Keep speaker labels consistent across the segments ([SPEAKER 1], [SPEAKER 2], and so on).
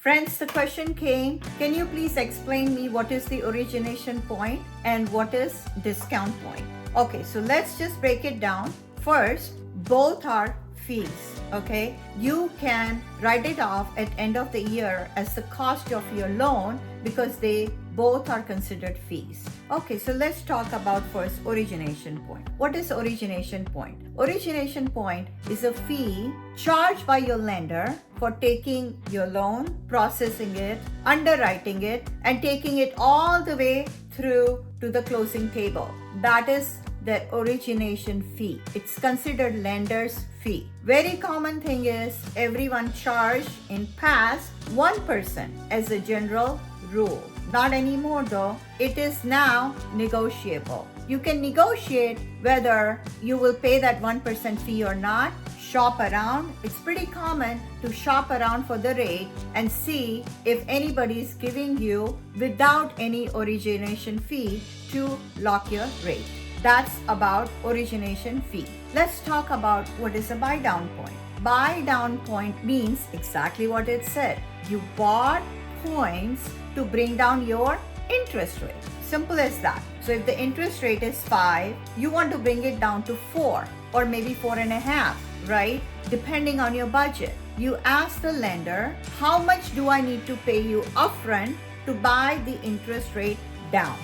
[SPEAKER 1] Friends, the question came, can you please explain me what is the origination point and what is discount point? Okay, so let's just break it down. First, both are fees, okay? You can write it off at end of the year as the cost of your loan because they both are considered fees. Okay, so let's talk about first origination point. What is origination point? Origination point is a fee charged by your lender for taking your loan, processing it, underwriting it, and taking it all the way through to the closing table. That is the origination fee. It's considered lender's fee. Very common thing is everyone charged in past 1% as a general rule. Not anymore though. It is now negotiable. You can negotiate whether you will pay that 1% fee or not. Shop around. It's pretty common to shop around for the rate and see if anybody is giving you without any origination fee to lock your rate. That's about origination fee. Let's talk about what is a buy down point. Buy down point means exactly what it said. You bought points to bring down your interest rate. Simple as that. So if the interest rate is 5, you want to bring it down to 4 or maybe 4.5, right? Depending on your budget. You ask the lender, how much do I need to pay you upfront to buy the interest rate down?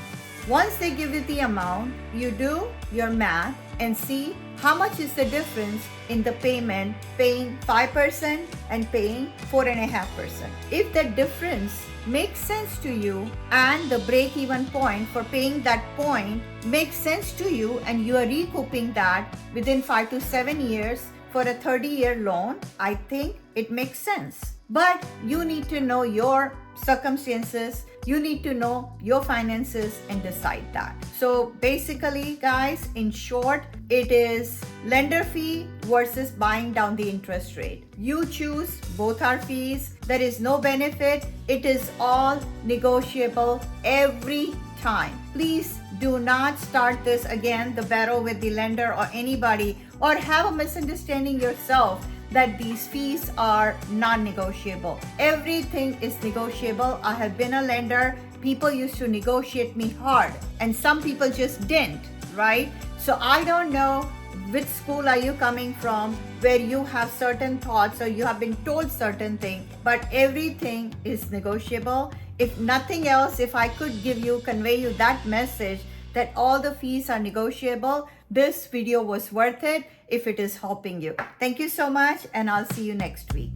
[SPEAKER 1] Once they give you the amount, you do your math and see how much is the difference in the payment, paying 5% and paying 4.5%. If the difference makes sense to you and the break-even point for paying that point makes sense to you and you are recouping that within 5 to 7 years for a 30-year loan, I think it makes sense. But you need to know your circumstances, you need to know your finances and decide that. So basically, guys, in short, it is lender fee versus buying down the interest rate. You choose, both are fees. There is no benefit. It is all negotiable every time. Please do not start this again, the battle with the lender or anybody, or have a misunderstanding yourself that these fees are non-negotiable. Everything is negotiable. I have been a lender. People used to negotiate me hard and some people just didn't, right? So I don't know which school are you coming from where you have certain thoughts or you have been told certain things, but everything is negotiable. If nothing else, if I could convey you that message that all the fees are negotiable, this video was worth it if it is helping you. Thank you so much and I'll see you next week.